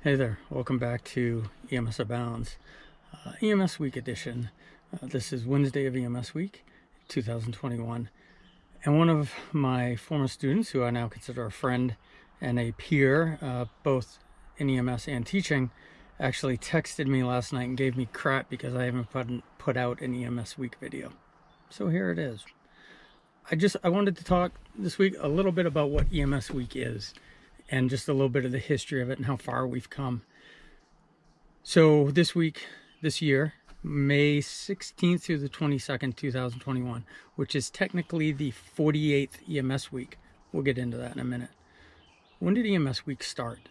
Hey there, welcome back to EMS Abounds, EMS Week edition. This is Wednesday of EMS Week 2021, and one of my former students, who I now consider a friend and a peer, both in EMS and teaching, actually texted me last night and gave me crap because I haven't put out an EMS Week video. So here it is. I wanted to talk this week a little bit about what EMS Week is, and just a little bit of the history of it and how far we've come. So this year, May 16th through the 22nd, 2021, which is technically the 48th EMS week. We'll get into that in a minute. When did EMS week start?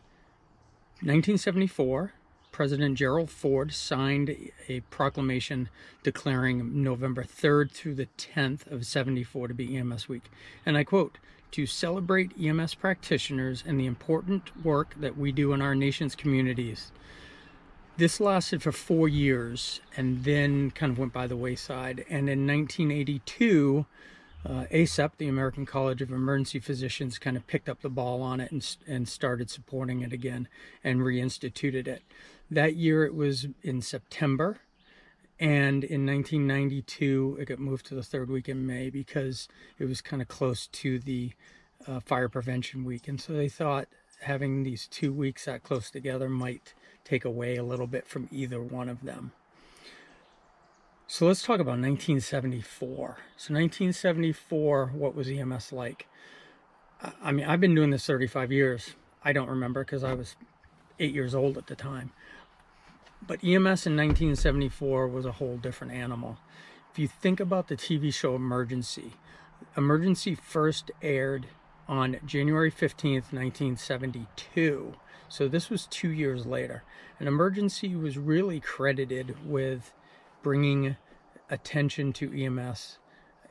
1974, President Gerald Ford signed a proclamation declaring November 3rd through the 10th of 74 to be EMS week. And I quote, "To celebrate EMS practitioners and the important work that we do in our nation's communities." This lasted for 4 years and then kind of went by the wayside. And in 1982, ACEP, the American College of Emergency Physicians, kind of picked up the ball on it and started supporting it again and reinstituted it. That year it was in September. And in 1992, it got moved to the third week in May because it was kind of close to the fire prevention week. And so they thought having these 2 weeks that close together might take away a little bit from either one of them. So let's talk about 1974. So 1974, what was EMS like? I mean, I've been doing this 35 years. I don't remember because I was 8 years old at the time. But EMS in 1974 was a whole different animal. If you think about the TV show Emergency first aired on January 15th, 1972. So this was 2 years later. And Emergency was really credited with bringing attention to EMS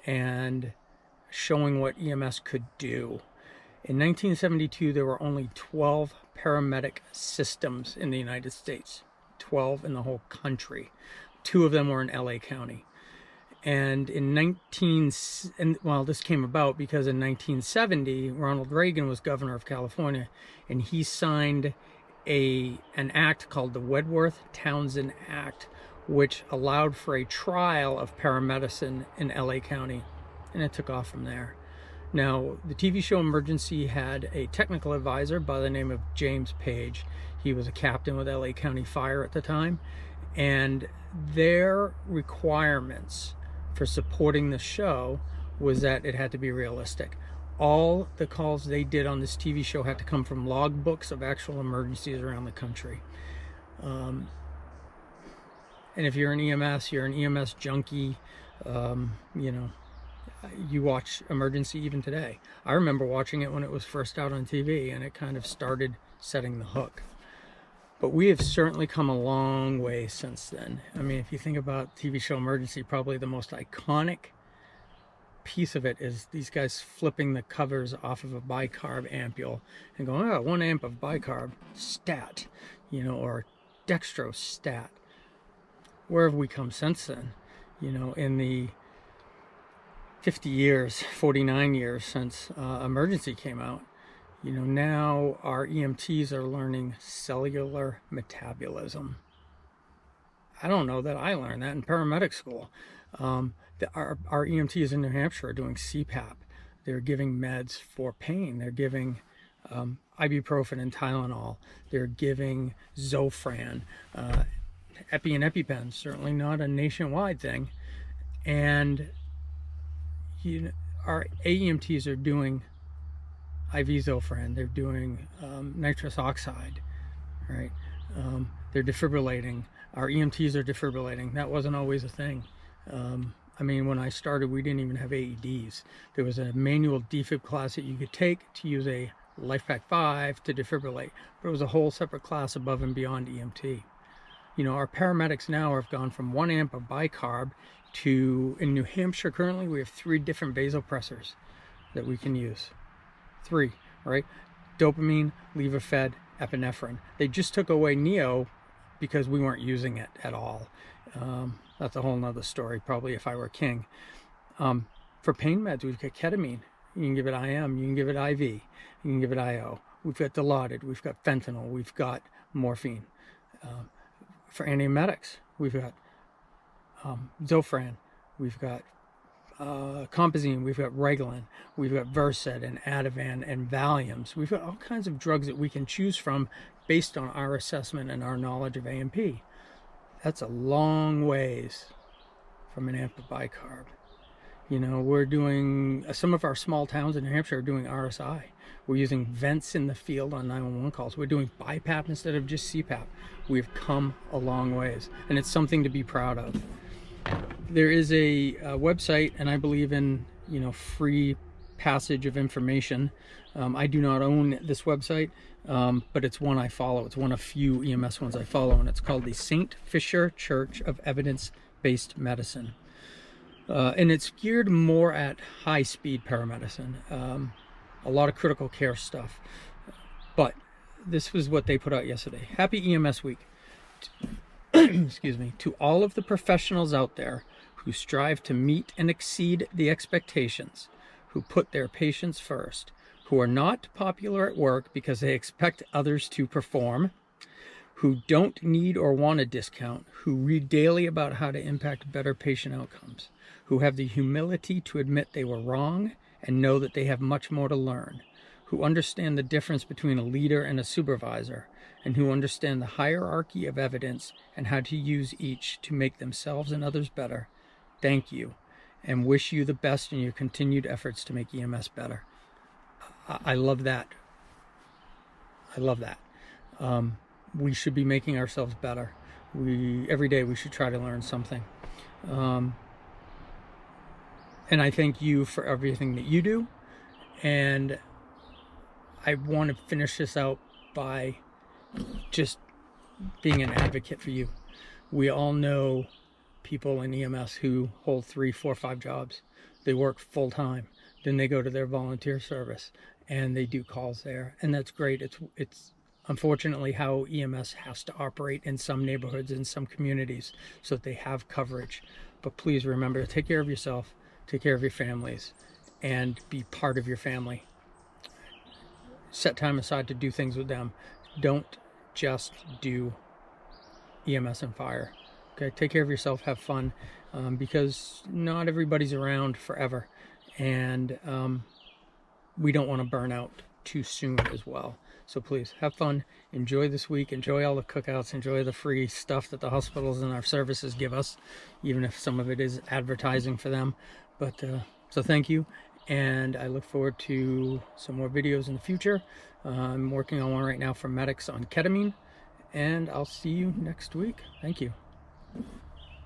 and showing what EMS could do. In 1972, there were only 12 paramedic systems in the United States. 12 in the whole country. 2 of them were in LA County. And this came about because in 1970, Ronald Reagan was governor of California, and he signed an act called the Wedworth-Townsend Act, which allowed for a trial of paramedicine in LA County, and it took off from there. Now, the TV show Emergency had a technical advisor by the name of James Page. He was a captain with LA County Fire at the time, and their requirements for supporting the show was that it had to be realistic. All the calls they did on this TV show had to come from logbooks of actual emergencies around the country. And if you're an EMS, you're an EMS junkie, you watch Emergency even today. I remember watching it when it was first out on TV, and it kind of started setting the hook. But we have certainly come a long way since then. I mean, if you think about TV show Emergency, probably the most iconic piece of it is these guys flipping the covers off of a bicarb ampule and going, "Oh, 1 amp of bicarb, stat," or dextrose, stat. Where have we come since then? In the 49 years since Emergency came out, now our EMTs are learning cellular metabolism. I don't know that I learned that in paramedic school. Our EMTs in New Hampshire are doing CPAP. They're giving meds for pain. They're giving ibuprofen and Tylenol. They're giving Zofran, Epi and EpiPen, certainly not a nationwide thing. And our AEMTs are doing IV Zofran, they're doing nitrous oxide, right? They're defibrillating. Our EMTs are defibrillating. That wasn't always a thing. I mean, when I started, we didn't even have AEDs. There was a manual defib class that you could take to use a LifePak 5 to defibrillate, but it was a whole separate class above and beyond EMT. Our paramedics now have gone from 1 amp of bicarb to, in New Hampshire currently, we have 3 different vasopressors that we can use. 3, right? Dopamine, Levophed, epinephrine. They just took away Neo because we weren't using it at all. That's a whole nother story, probably, if I were king. For pain meds, we've got ketamine. You can give it IM, you can give it IV, you can give it IO. We've got Dilaudid, we've got fentanyl, we've got morphine. For antiemetics, we've got Zofran, we've got Compazine, we've got Reglan, we've got Versed and Ativan and Valiums. We've got all kinds of drugs that we can choose from based on our assessment and our knowledge of A&P. That's a long ways from an AMPA bicarb. You know, we're doing, some of our small towns in New Hampshire are doing RSI. We're using vents in the field on 911 calls. We're doing BiPAP instead of just CPAP. We've come a long ways, and it's something to be proud of. There is a website, and I believe in, you know, free passage of information. I do not own this website, but it's one I follow. It's one of few EMS ones I follow, and it's called the St. Fisher Church of Evidence-Based Medicine. And it's geared more at high-speed paramedicine, a lot of critical care stuff. But this was what they put out yesterday. Happy EMS Week. Excuse me. To all of the professionals out there who strive to meet and exceed the expectations, who put their patients first, who are not popular at work because they expect others to perform, who don't need or want a discount, who read daily about how to impact better patient outcomes, who have the humility to admit they were wrong and know that they have much more to learn, who understand the difference between a leader and a supervisor, and who understand the hierarchy of evidence and how to use each to make themselves and others better. Thank you, and wish you the best in your continued efforts to make EMS better. I love that. I love that. We should be making ourselves better. Every day we should try to learn something. And I thank you for everything that you do. And I want to finish this out by just being an advocate for you. We all know people in EMS who hold 3, 4, 5 jobs. They work full time. Then they go to their volunteer service and they do calls there. And that's great. It's unfortunately how EMS has to operate in some neighborhoods, in some communities, so that they have coverage. But please remember to take care of yourself, take care of your families, and be part of your family. Set time aside to do things with them. Don't just do EMS and fire. Okay, take care of yourself, have fun, because not everybody's around forever, and we don't want to burn out too soon as well. So please have fun, enjoy this week, enjoy all the cookouts, enjoy the free stuff that the hospitals and our services give us, even if some of it is advertising for them. But so thank you, and I look forward to some more videos in the future. I'm working on one right now for medics on ketamine, and I'll see you next week. Thank you.